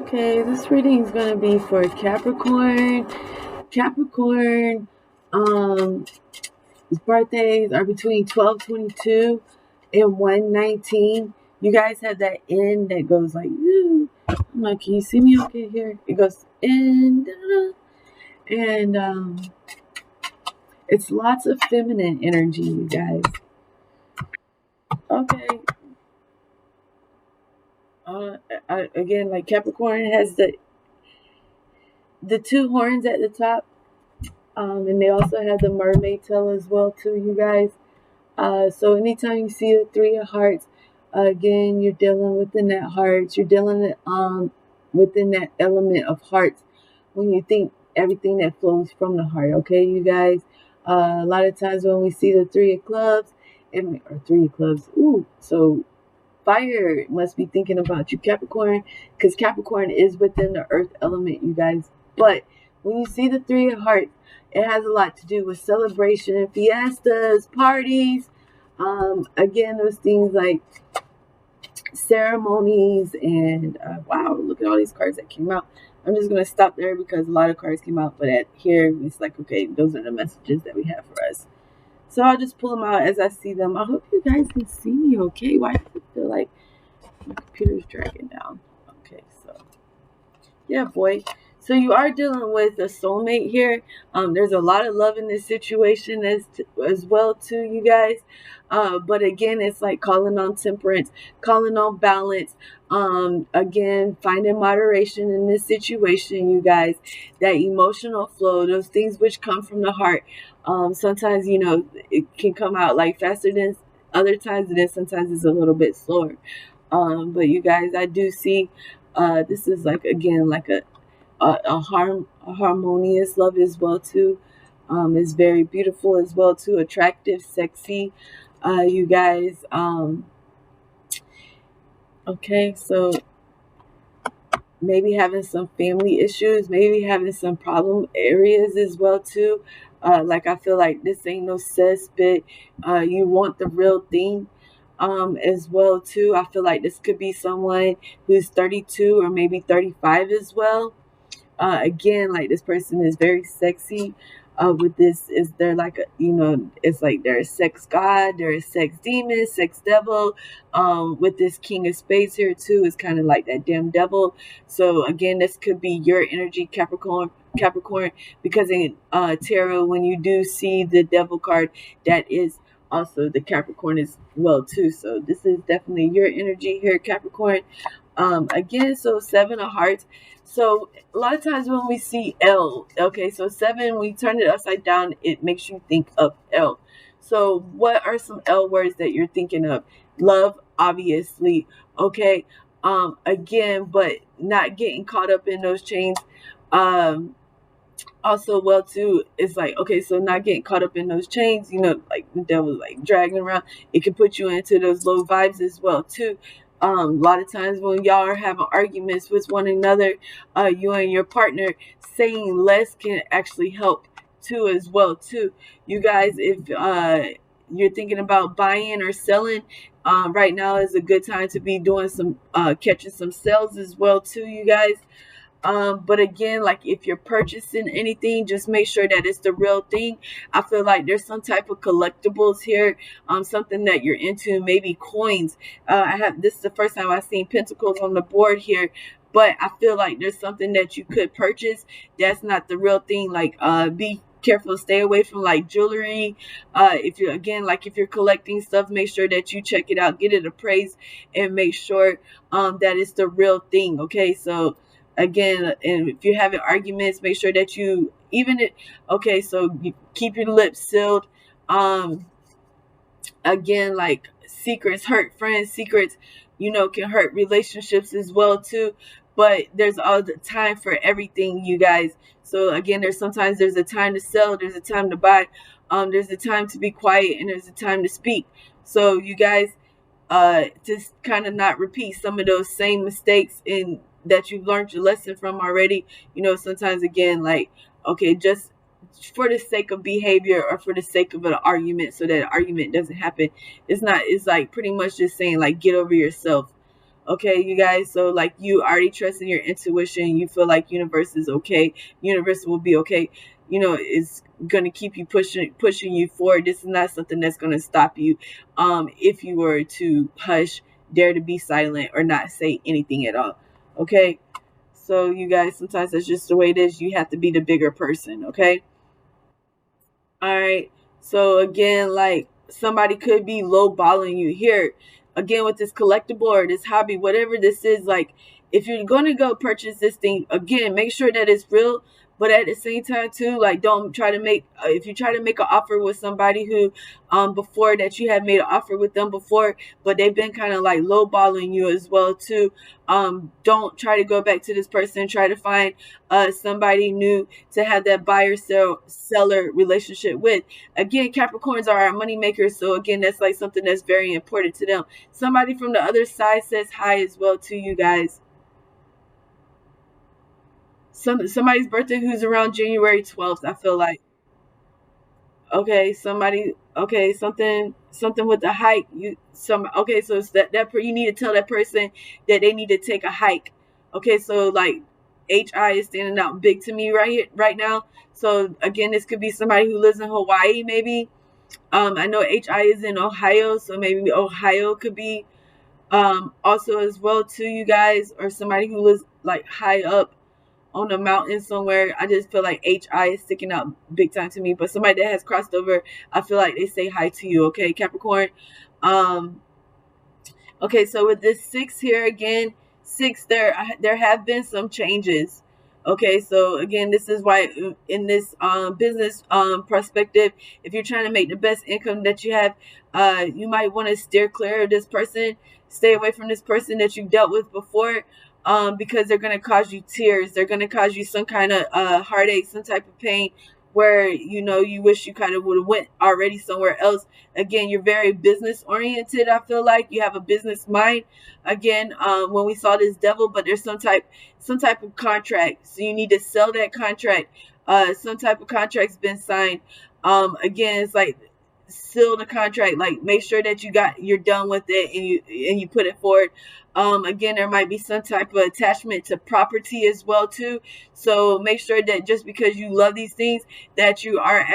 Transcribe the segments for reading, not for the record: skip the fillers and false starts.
Okay, this reading is going to be for Capricorn. Capricorn, his birthdays are between 12/22 and 1/19. You guys have that N that goes like, "Woo." I'm like, can you see me okay here? It goes in, and it's lots of feminine energy, you guys. Okay. Again, like Capricorn has the two horns at the top. And they also have the mermaid tail as well too, you guys. So anytime you see the three of hearts, again, you're dealing within that hearts. You're dealing within that element of hearts when you think everything that flows from the heart. Okay, you guys. A lot of times when we see the three of clubs, or three of clubs, so fire must be thinking about you, Capricorn, because Capricorn is within the earth element, you guys. But when you see the three of hearts, it has a lot to do with celebration, fiestas, parties. Again, those things like ceremonies and wow, look at all these cards that came out. I'm just going to stop there because a lot of cards came out, but at here it's like, okay, those are the messages that we have for us. So I'll just pull them out as I see them. I hope you guys can see me okay. Why does it feel like my computer's dragging down? Okay, so yeah, boy. So you are dealing with a soulmate here. There's a lot of love in this situation as well too, you guys. But again, it's like calling on temperance, calling on balance. Again, finding moderation in this situation, you guys. That emotional flow, those things which come from the heart. Sometimes, it can come out like faster than other times, and then sometimes it's a little bit slower. But you guys, I do see this is like, again, like a harmonious love as well too. Is very beautiful as well too, attractive, sexy. You guys. Okay, so maybe having some family issues, maybe having some problem areas as well too. Like I feel like this ain't no cesspit. You want the real thing. As well too. I feel like this could be someone who's 32 or maybe 35 as well. Again, like this person is very sexy. With this, is they're like it's like they're a sex god, they're a sex demon, sex devil. With this King of Spades here too, is kind of like that damn devil. So again, this could be your energy, Capricorn. Capricorn, because in tarot, when you do see the devil card, that is also the Capricorn as well too. So this is definitely your energy here, Capricorn. Again, so seven of hearts. So a lot of times when we see L, okay, so seven, we turn it upside down, it makes you think of L. So what are some L words that you're thinking of? Love, obviously, okay. Again, but not getting caught up in those chains. Also, well too, it's like, okay, so not getting caught up in those chains, like the devil like dragging around, it can put you into those low vibes as well too. A lot of times when y'all are having arguments with one another, you and your partner, saying less can actually help too as well too. You guys, if you're thinking about buying or selling, right now is a good time to be doing some catching some sales as well too, you guys. But again, like if you're purchasing anything, just make sure that it's the real thing. I feel like there's some type of collectibles here, something that you're into, maybe coins. This is the first time I've seen pentacles on the board here, but I feel like there's something that you could purchase that's not the real thing. Like, be careful, stay away from like jewelry. If you're collecting stuff, make sure that you check it out, get it appraised, and make sure that it's the real thing. Okay, so again, and if you're having arguments, make sure that you okay, so you keep your lips sealed. Again, like secrets hurt friends, secrets can hurt relationships as well too. But there's all the time for everything, you guys. So again, there's a time to sell, there's a time to buy, there's a time to be quiet, and there's a time to speak. So you guys, just kind of not repeat some of those same mistakes in that you've learned your lesson from already. Sometimes, again, like, okay, just for the sake of behavior or for the sake of an argument, so that an argument doesn't happen, it's like pretty much just saying like, get over yourself. Okay, you guys. So like you already trust in your intuition. You feel like universe is okay. Universe will be okay. It's gonna keep you pushing you forward. This is not something that's gonna stop you. If you were to hush, dare to be silent, or not say anything at all. Okay. So you guys, sometimes that's just the way it is. You have to be the bigger person. Okay. All right. So again, like somebody could be lowballing you here. Again, with this collectible or this hobby, whatever this is, like if you're gonna go purchase this thing, again, make sure that it's real. But at the same time, too, like don't try to make. If you try to make an offer with somebody who, before that you have made an offer with them before, but they've been kind of like lowballing you as well too. Don't try to go back to this person. Try to find somebody new to have that buyer seller relationship with. Again, Capricorns are our money makers, so again, that's like something that's very important to them. Somebody from the other side says hi as well to you guys. Somebody's birthday who's around January 12th, I feel like. Okay, somebody. Okay, something with the hike. Okay, so it's you need to tell that person that they need to take a hike. Okay, so like HI is standing out big to me right here, right now. So again, this could be somebody who lives in Hawaii, maybe. I know HI is in Ohio, so maybe Ohio could be also as well too, you guys, or somebody who lives like high up on a mountain somewhere. I just feel like HI is sticking out big time to me. But somebody that has crossed over, I feel like they say hi to you, okay, Capricorn. Um, Okay, so with this six here again, six there have been some changes. Okay, so again, this is why in this business perspective, if you're trying to make the best income that you have, you might want to steer clear of this person, stay away from this person that you've dealt with before, because they're gonna cause you tears, they're gonna cause you some kind of heartache, some type of pain, where you wish you kind of would have went already somewhere else. Again, you're very business oriented. I feel like you have a business mind. Again, when we saw this devil, but there's some type of contract, so you need to sell that contract. Some type of contract's been signed. Again, it's like seal the contract, like make sure that you're done with it, and you put it forward. Again, there might be some type of attachment to property as well too, so make sure that just because you love these things, that you are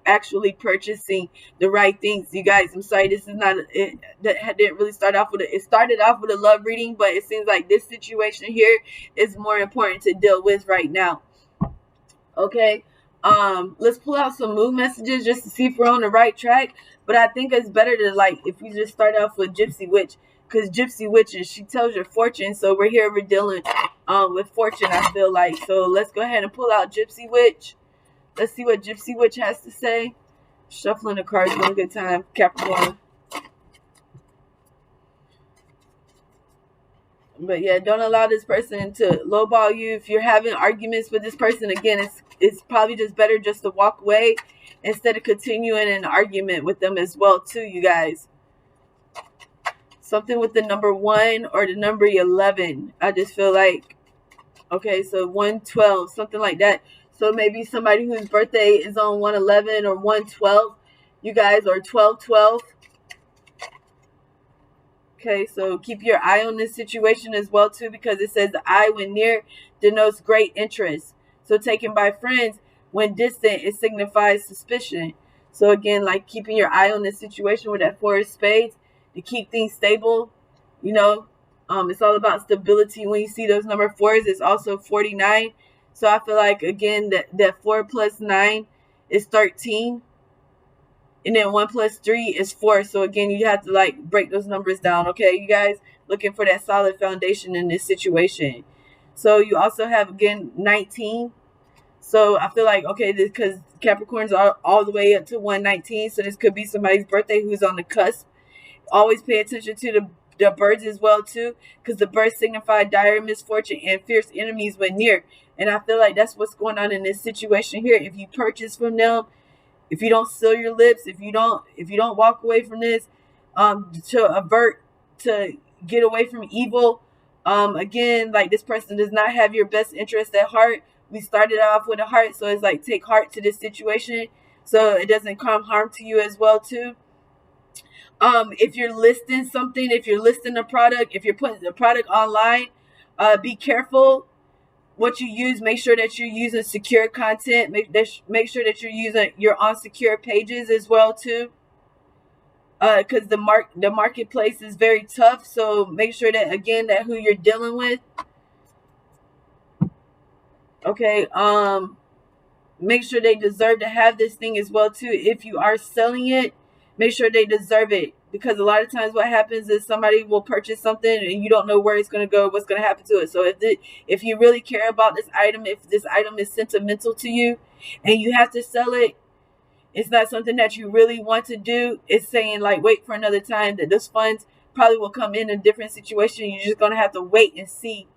actually purchasing the right things. You guys, I'm sorry, this is not it, that didn't really start off with it started off with a love reading, but it seems like this situation here is more important to deal with right now. Okay. Let's pull out some mood messages just to see if we're on the right track. But I think it's better to, like, if we just start off with Gypsy Witch, because Gypsy Witch she tells your fortune. So we're dealing with fortune, I feel like. So let's go ahead and pull out Gypsy Witch. Let's see what Gypsy Witch has to say. Shuffling the cards one good time, Capricorn. But yeah, don't allow this person to lowball you. If you're having arguments with this person, again, it's probably just better just to walk away instead of continuing an argument with them as well too, you guys. Something with the number 1 or the number 11. I just feel like, okay, so 112, something like that. So maybe somebody whose birthday is on 111 or 112, you guys, or 1212. Okay, so keep your eye on this situation as well too, because it says the eye when near denotes great interest. So taken by friends, when distant, it signifies suspicion. So again, like keeping your eye on this situation with that 4 of spades to keep things stable. You know, it's all about stability. When you see those number 4s, it's also 49. So I feel like again that 4 plus 9 is 13. And then 1 plus 3 is 4. So again, you have to like break those numbers down. Okay, you guys, looking for that solid foundation in this situation. So you also have again 19. So I feel like, okay, because Capricorns are all the way up to 119. So this could be somebody's birthday who's on the cusp. Always pay attention to the birds as well too, because the birds signify dire misfortune and fierce enemies when near. And I feel like that's what's going on in this situation here. If you purchase from them, if you don't seal your lips, if you don't walk away from this, to get away from evil, again, like this person does not have your best interest at heart. We started off with a heart, so it's like take heart to this situation, so it doesn't come harm to you as well too. If you're listing something, if you're listing a product, if you're putting the product online, be careful what you use. Make sure that you're using secure content. Make sure that you're on secure pages as well too. Because the marketplace is very tough. So make sure that, again, that who you're dealing with. Okay. Make sure they deserve to have this thing as well too. If you are selling it, make sure they deserve it, because a lot of times what happens is somebody will purchase something and you don't know where it's going to go, what's going to happen to it. So if you really care about this item, if this item is sentimental to you and you have to sell it, it's not something that you really want to do. It's saying like, wait for another time, that those funds probably will come in a different situation. You're just going to have to wait and see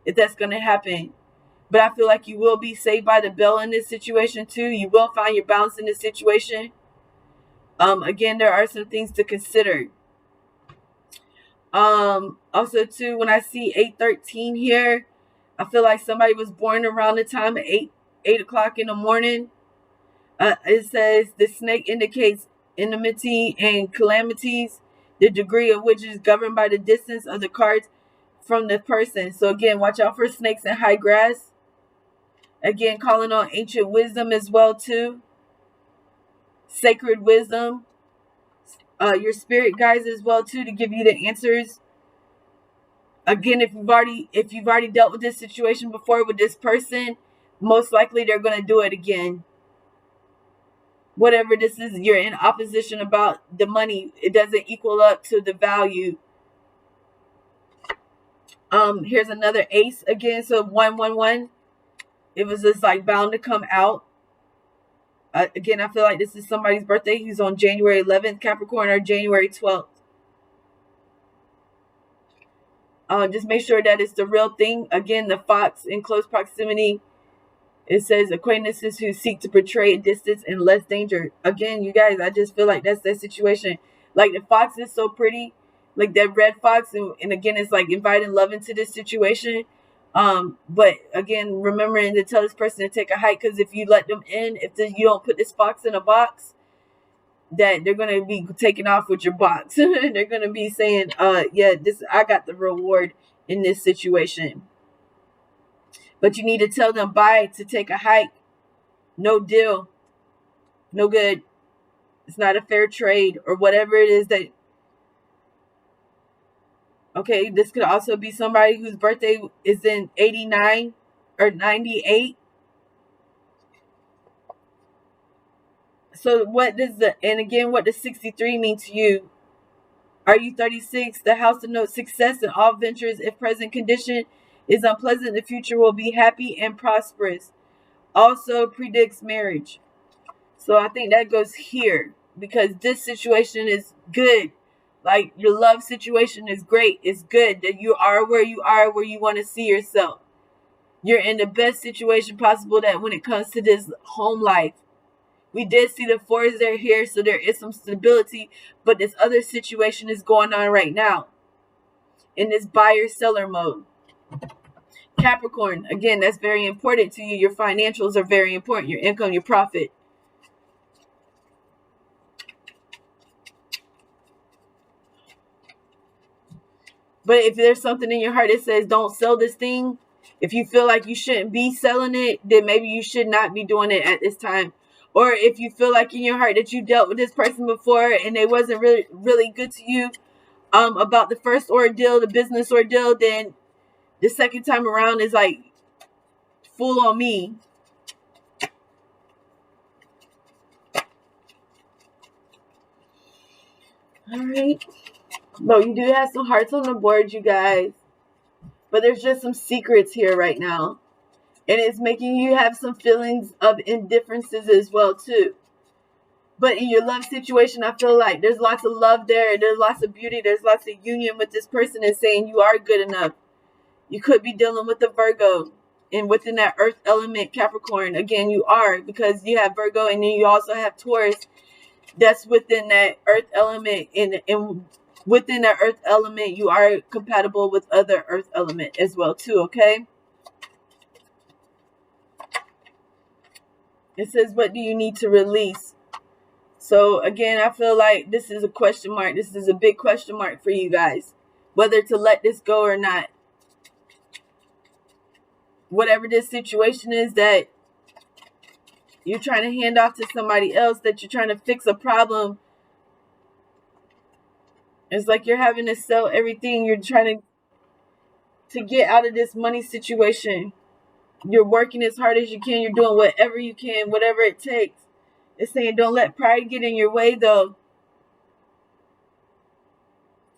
if that's going to happen. But I feel like you will be saved by the bell in this situation too. You will find your balance in this situation. Again, there are some things to consider. Also too, when I see 813 here, I feel like somebody was born around the time of 8 o'clock in the morning. It says the snake indicates enmity and calamities, the degree of which is governed by the distance of the cards from the person. So again, watch out for snakes in high grass. Again, calling on ancient wisdom as well too. Sacred wisdom. Your spirit guides as well too, to give you the answers. Again, if you've already dealt with this situation before with this person, most likely they're going to do it again. Whatever this is, you're in opposition about the money. It doesn't equal up to the value. Here's another ace again. So 111. It was just like bound to come out. Again, I feel like this is somebody's birthday who's on January 11th, Capricorn, or January 12th. Just make sure that it's the real thing. Again, the fox in close proximity. It says acquaintances who seek to portray distance and less danger. Again, you guys, I just feel like that's that situation. Like the fox is so pretty. Like that red fox. And again, it's like inviting love into this situation. But again, remembering to tell this person to take a hike, because if you let them in, you don't put this fox in a box, that they're going to be taking off with your box. They're going to be saying, yeah, I got the reward in this situation. But you need to tell them bye, to take a hike. No deal. No good. It's not a fair trade, or whatever it is that. Okay, this could also be somebody whose birthday is in 89 or 98. So what does what does 63 mean to you? Are you 36? The house denotes success in all ventures. If present condition is unpleasant, the future will be happy and prosperous. Also predicts marriage. So I think that goes here, because this situation is good. Like your love situation is great. It's good that you are where you want to see yourself. You're in the best situation possible that when it comes to this home life. We did see the fours there here, so there is some stability, but this other situation is going on right now in this buyer-seller mode. Capricorn, again, that's very important to you. Your financials are very important. Your income, your profit. But if there's something in your heart that says don't sell this thing, if you feel like you shouldn't be selling it, then maybe you should not be doing it at this time. Or if you feel like in your heart that you dealt with this person before and they wasn't really good to you about the first ordeal, the business ordeal, then the second time around is like full on me. All right. But you do have some hearts on the board, you guys. But there's just some secrets here right now. And it's making you have some feelings of indifferences as well, too. But in your love situation, I feel like there's lots of love there. There's lots of beauty. There's lots of union with this person and saying you are good enough. You could be dealing with the Virgo. And within that earth element, Capricorn, again, you are. Because you have Virgo and then you also have Taurus. That's within that earth element. And within that earth element, you are compatible with other earth element as well, too, okay? It says, what do you need to release? So again, I feel like this is a question mark. This is a big question mark for you guys, whether to let this go or not. Whatever this situation is that you're trying to hand off to somebody else, that you're trying to fix a problem, it's like you're having to sell everything. You're trying to get out of this money situation. You're working as hard as you can. You're doing whatever you can, whatever it takes. It's saying don't let pride get in your way, though.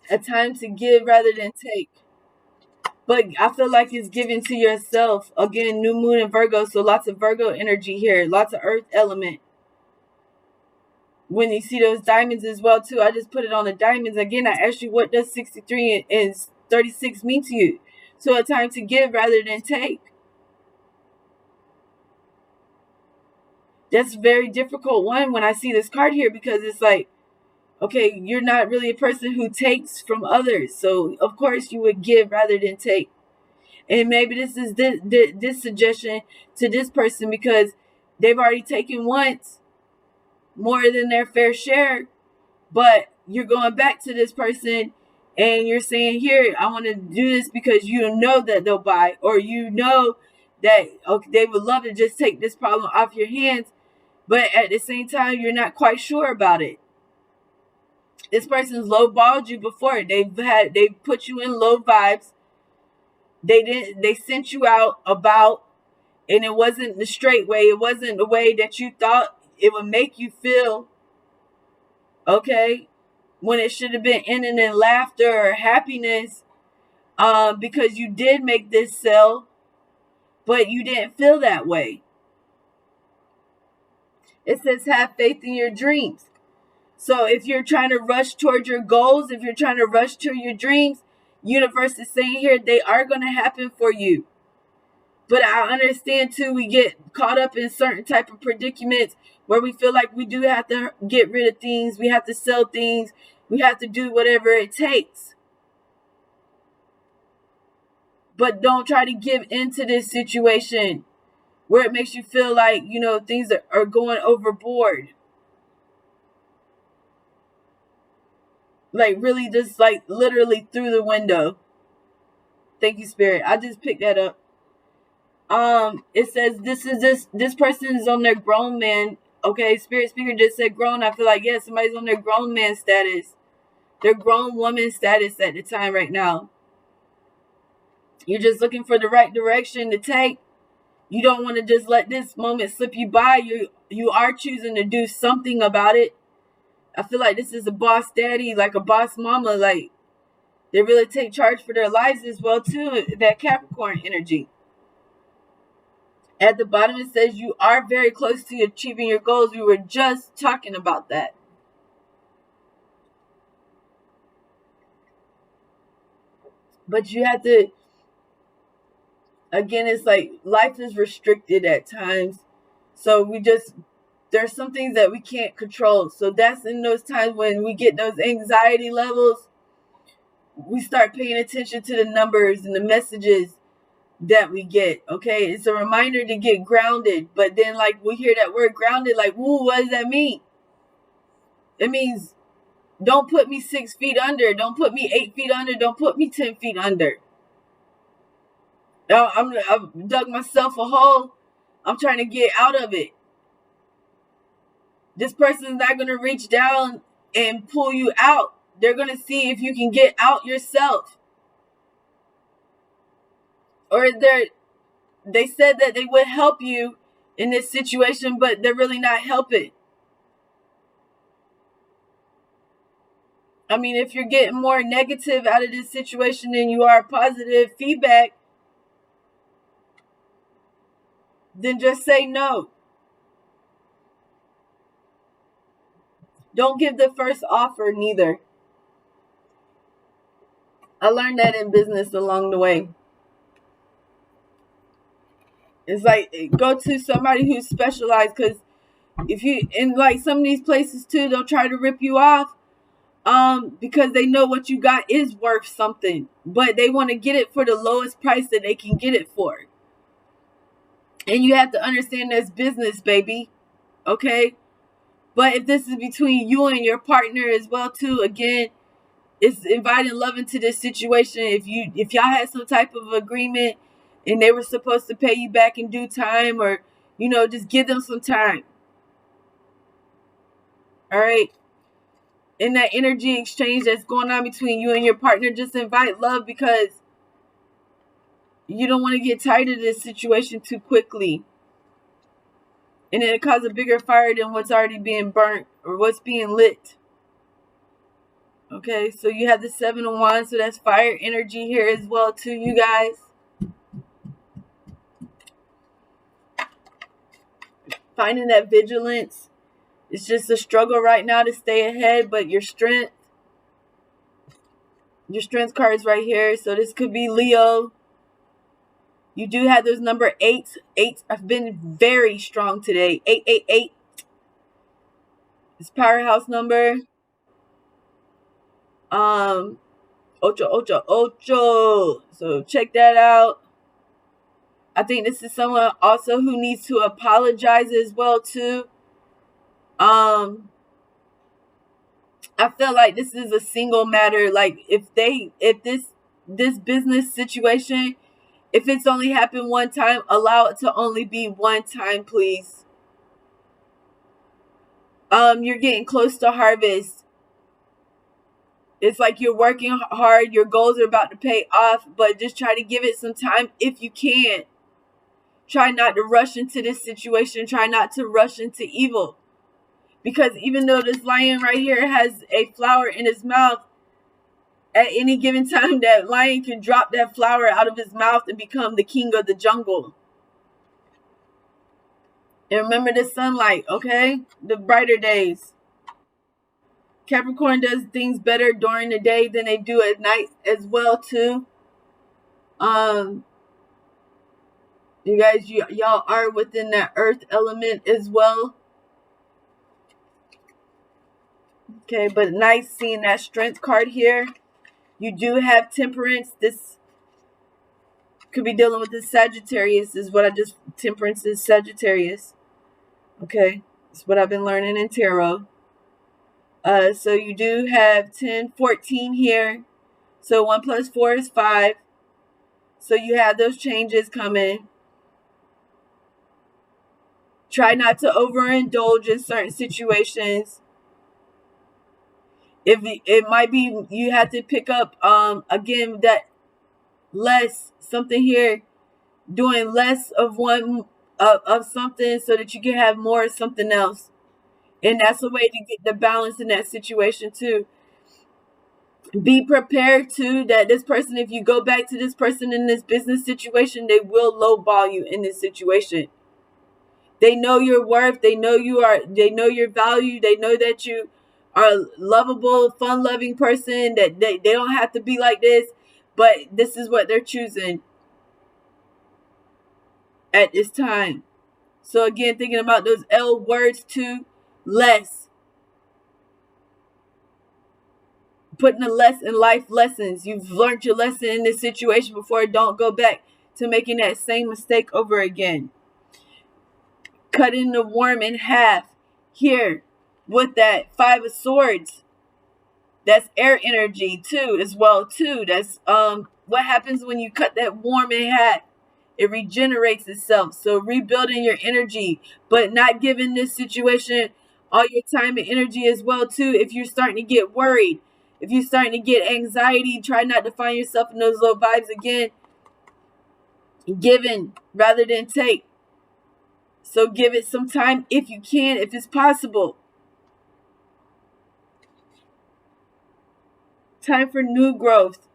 A time to give rather than take. But I feel like it's given to yourself. Again, new moon in Virgo, so lots of Virgo energy here. Lots of earth element. When you see those diamonds as well, too, I just put it on the diamonds. Again, I asked you, what does 63 and 36 mean to you? So a time to give rather than take. That's a very difficult one when I see this card here, because it's like, okay, you're not really a person who takes from others. So, of course, you would give rather than take. And maybe this is this suggestion to this person because they've already taken once more than their fair share. But you're going back to this person and you're saying, here, I want to do this because you know that they'll buy, or you know that okay, they would love to just take this problem off your hands. But at the same time, you're not quite sure about it. This person's lowballed you before. They've put you in low vibes. They sent you out about, and it wasn't the straight way. It wasn't the way that you thought it would make you feel. Okay? When it should have been ending in laughter or happiness, because you did make this sell, but you didn't feel that way. It says have faith in your dreams. So if you're trying to rush towards your goals, if you're trying to rush to your dreams, universe is saying here they are going to happen for you. But I understand too, we get caught up in certain type of predicaments where we feel like we do have to get rid of things, we have to sell things, we have to do whatever it takes. But don't try to give into this situation where it makes you feel like, things are going overboard. Like really just like literally through the window. Thank you, Spirit. I just picked that up. It says this person is on their grown man. Okay, Spirit Speaker just said grown. I feel like, yeah, somebody's on their grown man status. Their grown woman status at the time right now. You're just looking for the right direction to take. You don't want to just let this moment slip you by. You are choosing to do something about it. I feel like this is a boss daddy, like a boss mama, like they really take charge for their lives as well too, that Capricorn energy. At the bottom it says you are very close to achieving your goals. We were just talking about that. But you have to, again, it's like life is restricted at times. So there's some things that we can't control. So that's in those times when we get those anxiety levels, we start paying attention to the numbers and the messages that we get. Okay, it's a reminder to get grounded. But then like we hear that word grounded, like, ooh, what does that mean? It means don't put me 6 feet under, don't put me 8 feet under, don't put me 10 feet under. Now I've dug myself a hole. I'm trying to get out of it. This person's not going to reach down and pull you out. They're going to see if you can get out yourself. Or they said that they would help you in this situation, but they're really not helping. I mean, if you're getting more negative out of this situation than you are positive feedback, then just say no. Don't give the first offer neither. I learned that in business along the way. It's like, go to somebody who's specialized, because if you, in like some of these places too, they'll try to rip you off because they know what you got is worth something, but they want to get it for the lowest price that they can get it for. And you have to understand that's business, baby. Okay? But if this is between you and your partner as well too, again, it's inviting love into this situation. If y'all had some type of agreement and they were supposed to pay you back in due time, or just give them some time. All right. In that energy exchange that's going on between you and your partner, just invite love, because you don't want to get tired of this situation too quickly. And then it cause a bigger fire than what's already being burnt or what's being lit. Okay, so you have the 7 of Wands, so that's fire energy here as well too, you guys. Finding that vigilance. It's just a struggle right now to stay ahead, but your strength card is right here. So this could be Leo. You do have those number 8. 8 have been very strong today. 888. It's powerhouse number. Ocho, ocho, ocho. So check that out. I think this is someone also who needs to apologize as well too. I feel like this is a single matter. Like if this business situation, if it's only happened one time, allow it to only be one time, please. You're getting close to harvest. It's like you're working hard. Your goals are about to pay off, but just try to give it some time if you can. Try not to rush into this situation. Try not to rush into evil. Because even though this lion right here has a flower in his mouth, at any given time, that lion can drop that flower out of his mouth and become the king of the jungle. And remember the sunlight, okay? The brighter days. Capricorn does things better during the day than they do at night as well too. You guys, y'all are within that earth element as well. Okay, but nice seeing that strength card here. You do have temperance. This could be dealing with the Sagittarius is what temperance is Sagittarius. Okay, that's what I've been learning in tarot. So you do have 10, 14 here. So 1 plus 4 is 5. So you have those changes coming. Try not to overindulge in certain situations. If it might be you have to pick up again that less something here, doing less of one of something so that you can have more of something else. And that's a way to get the balance in that situation too. Be prepared too that this person, if you go back to this person in this business situation, they will lowball you in this situation. They know your worth. They know they know your value. They know that you are a lovable, fun-loving person, that they don't have to be like this, but this is what they're choosing at this time. So again, thinking about those L words too, less. Putting the less in life lessons. You've learned your lesson in this situation before. Don't go back to making that same mistake over again. Cutting the worm in half here with that 5 of Swords. That's air energy too as well too. That's what happens when you cut that worm in half. It regenerates itself. So rebuilding your energy, but not giving this situation all your time and energy as well too. If you're starting to get worried, if you're starting to get anxiety, try not to find yourself in those low vibes again. Giving rather than take. So give it some time if you can, if it's possible. Time for new growth.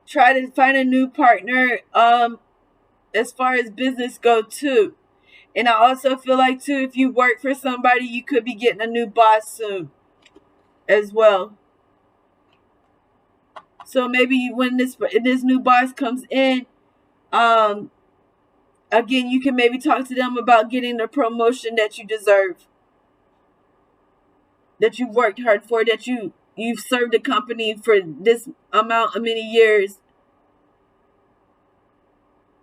Try to find a new partner as far as business go too. And I also feel like too, if you work for somebody, you could be getting a new boss soon as well. So maybe when this new boss comes in, again, you can maybe talk to them about getting the promotion that you deserve, that you've worked hard for, that you've served the company for this amount of many years.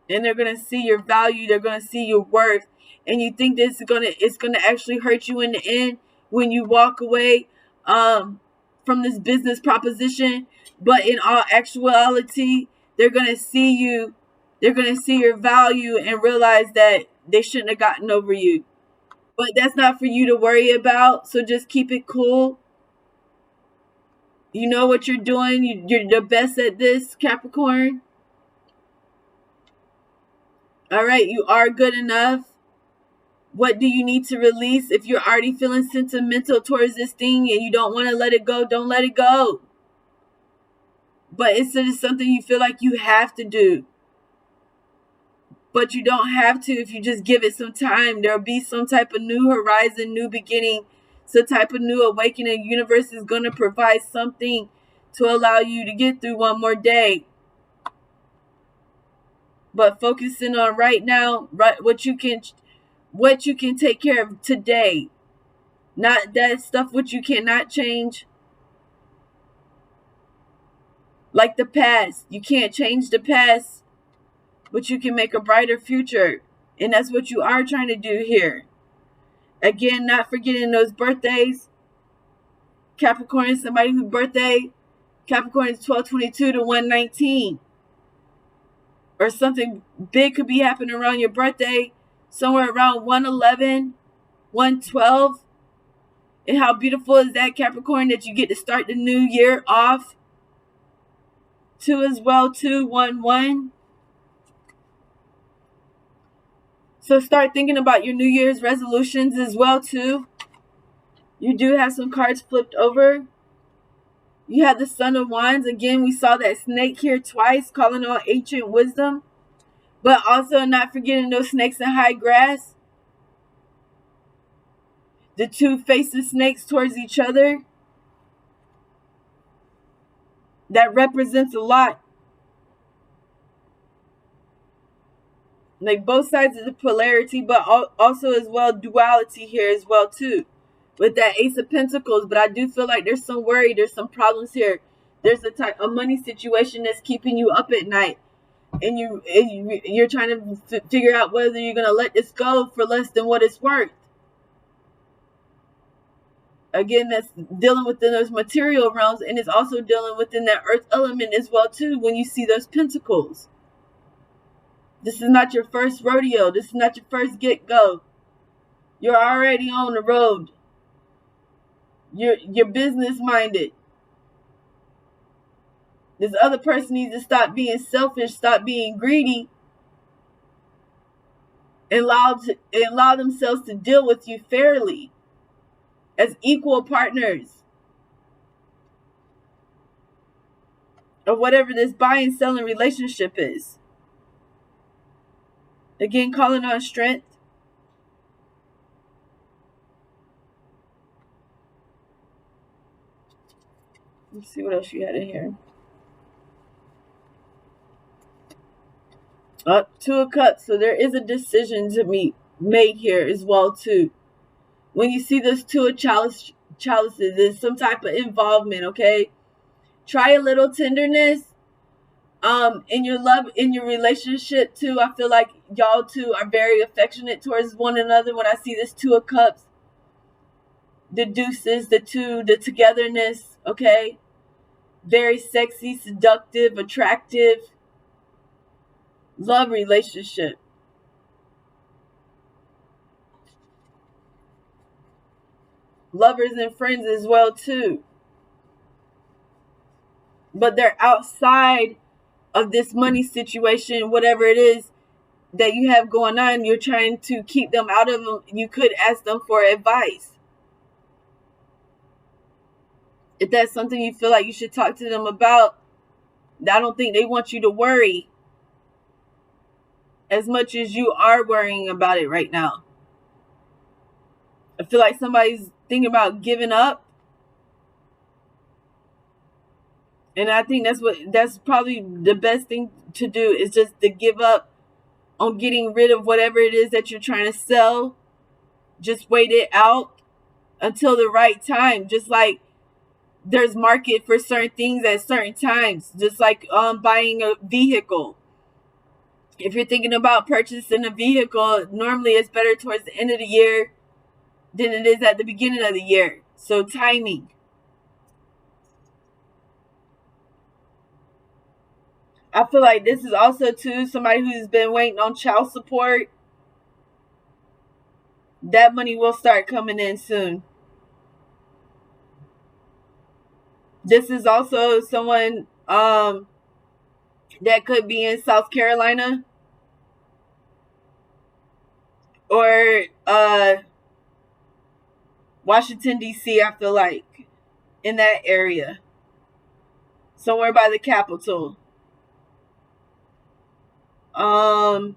and they're gonna see your value. They're gonna see your worth, and you think this is it's gonna actually hurt you in the end when you walk away from this business proposition. But in all actuality, they're gonna see you. They're gonna see your value and realize that they shouldn't have gotten over you. But that's not for you to worry about. So just keep it cool. You know what you're doing. You're the best at this, Capricorn. All right, you are good enough. What do you need to release? If you're already feeling sentimental towards this thing and you don't want to let it go, don't let it go. But it's just something you feel like you have to do. But you don't have to if you just give it some time. There'll be some type of new horizon, new beginning, some type of new awakening. The universe is going to provide something to allow you to get through one more day. But focusing on right now, right, what you can take care of today. Not that stuff which you cannot change. Like the past. You can't change the past, but you can make a brighter future. And that's what you are trying to do here. Again, not forgetting those birthdays. Capricorn, somebody whose birthday, Capricorn is 12/22 to 1/19. Or something big could be happening around your birthday, somewhere around 1/11, 1/12. And how beautiful is that, Capricorn, that you get to start the new year off? 2 as well, 2/11. So start thinking about your New Year's resolutions as well, too. You do have some cards flipped over. You have the Son of Wands. Again, we saw that snake here twice, calling on ancient wisdom. But also not forgetting those snakes in high grass. The two facing snakes towards each other. That represents a lot. Like both sides of the polarity, but also as well duality here as well too, with that Ace of Pentacles. But I do feel like there's some worry, there's some problems here. There's a money situation that's keeping you up at night, and you're trying to figure out whether you're gonna let this go for less than what it's worth. Again, that's dealing within those material realms, and it's also dealing within that earth element as well too. When you see those pentacles. This is not your first rodeo. This is not your first get-go. You're already on the road. You're business-minded. This other person needs to stop being selfish, stop being greedy, and allow themselves to deal with you fairly as equal partners. Or whatever this buying selling relationship is. Again, calling on strength. Let's see what else you had in here. Two of Cups. So there is a decision to be made here as well too. When you see this Two of Chalices, there's some type of involvement. Okay, try a little tenderness. In your love, in your relationship too. I feel like y'all two are very affectionate towards one another. When I see this Two of Cups, the deuces, the togetherness, okay? Very sexy, seductive, attractive love relationship. Lovers and friends as well too. But they're outside of this money situation, whatever it is that you have going on. You're trying to keep them out of them. You could ask them for advice. If that's something you feel like you should talk to them about, I don't think they want you to worry as much as you are worrying about it right now. I feel like somebody's thinking about giving up. And I think that's probably the best thing to do, is just to give up on getting rid of whatever it is that you're trying to sell. Just wait it out until the right time. Just like there's market for certain things at certain times. Just like buying a vehicle. If you're thinking about purchasing a vehicle, normally it's better towards the end of the year than it is at the beginning of the year. So timing. I feel like this is also too somebody who's been waiting on child support. That money will start coming in soon. This is also someone that could be in South Carolina or Washington D.C. I feel like in that area, somewhere by the Capitol. Um,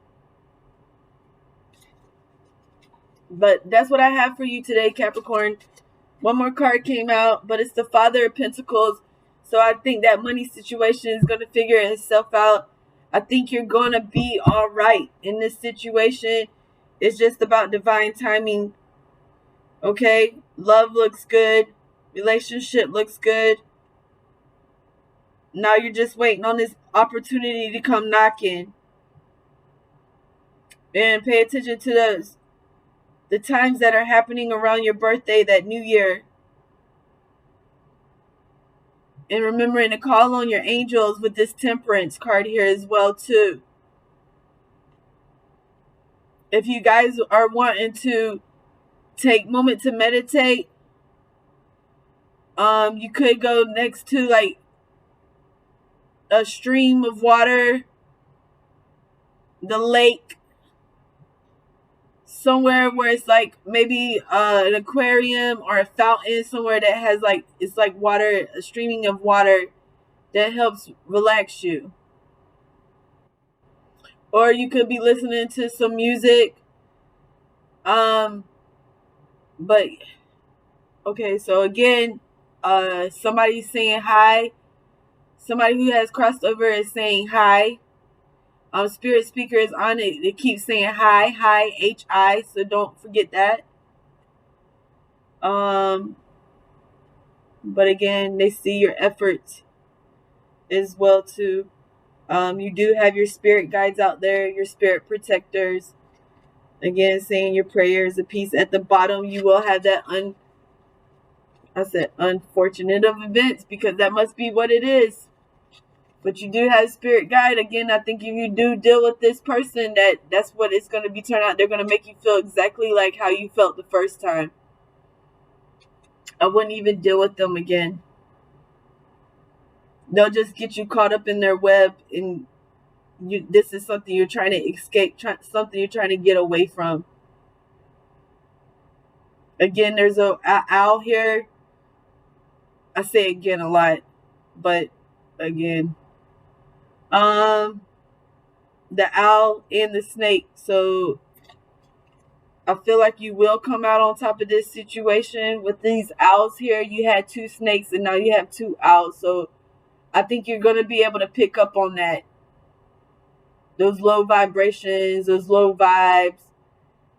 but that's what I have for you today, Capricorn. One more card came out, but it's the Father of Pentacles. So I think that money situation is going to figure itself out. I think you're going to be all right in this situation. It's just about divine timing. Okay? Love looks good. Relationship looks good. Now you're just waiting on this opportunity to come knocking. And pay attention to the times that are happening around your birthday, that new year. And remembering to call on your angels with this Temperance card here as well too. If you guys are wanting to take a moment to meditate, you could go next to like a stream of water, the lake, somewhere where it's like maybe an aquarium or a fountain, somewhere that has like, it's like water, a streaming of water that helps relax you. Or you could be listening to some music. But okay, so again, somebody's saying hi. Somebody who has crossed over is saying hi. Spirit speaker is on it. It keeps saying hi, hi, H-I. So don't forget that. But again, they see your efforts as well too. You do have your spirit guides out there, your spirit protectors. Again, saying your prayers of peace. At the bottom, you will have that unfortunate of events, because that must be what it is. But you do have spirit guide. Again, I think if you do deal with this person, that's what it's going to be turned out. They're going to make you feel exactly like how you felt the first time. I wouldn't even deal with them again. They'll just get you caught up in their web, and this is something you're trying to escape, something you're trying to get away from. Again, there's a owl here. I say again a lot, but again, the owl and the snake. So I feel like you will come out on top of this situation with these owls here. You had 2 snakes and now you have 2 owls. So I think you're going to be able to pick up on that. Those low vibrations, those low vibes.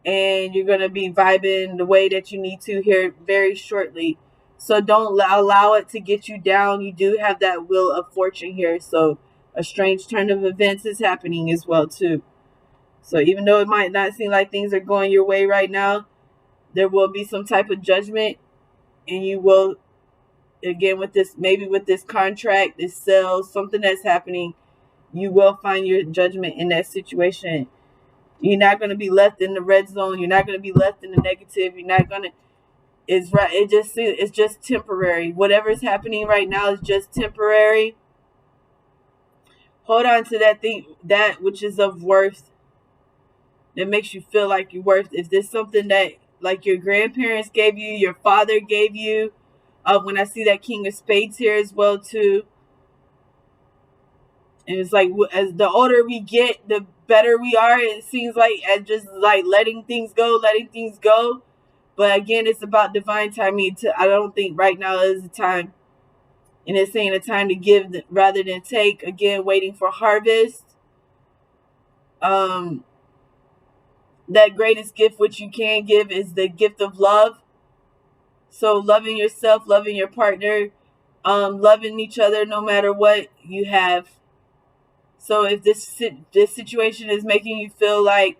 And you're going to be vibing the way that you need to here very shortly. So don't allow it to get you down. You do have that wheel of fortune here. So a strange turn of events is happening as well too. So even though it might not seem like things are going your way right now, there will be some type of judgment. And you will, again, with this, maybe with this contract, this sale, something that's happening, you will find your judgment in that situation. You're not going to be left in the red zone. You're not going to be left in the negative. You're not going to, it's right. It's just temporary. Whatever's happening right now is just temporary. Hold on to that thing, that which is of worth, that makes you feel like you're worth. If there's something that like your grandparents gave you, your father gave you, when I see that King of Spades here as well too. And it's like, as the older we get, the better we are. It seems like, at just like letting things go. But again, it's about divine timing. I don't think right now is the time. And it's saying a time to give rather than take. Again, waiting for harvest. That greatest gift which you can give is the gift of love. So loving yourself, loving your partner, loving each other no matter what you have. So if this situation is making you feel like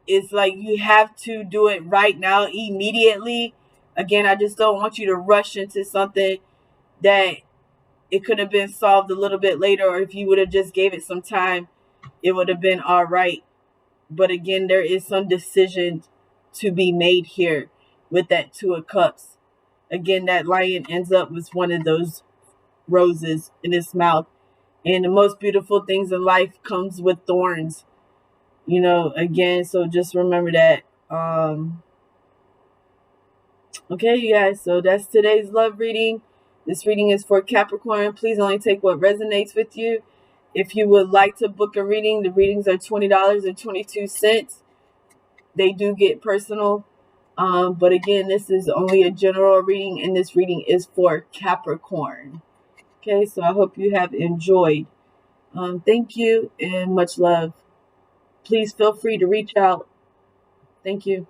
it's like you have to do it right now, immediately, again, I just don't want you to rush into something that it could have been solved a little bit later, or if you would have just gave it some time, it would have been all right. But again, there is some decision to be made here with that Two of Cups. Again, that lion ends up with one of those roses in his mouth. And the most beautiful things in life comes with thorns. Again, so just remember that. Okay, you guys, so that's today's love reading. This reading is for Capricorn. Please only take what resonates with you. If you would like to book a reading, the readings are $20.22. They do get personal. But again, this is only a general reading, and this reading is for Capricorn. Okay, so I hope you have enjoyed. Thank you and much love. Please feel free to reach out. Thank you.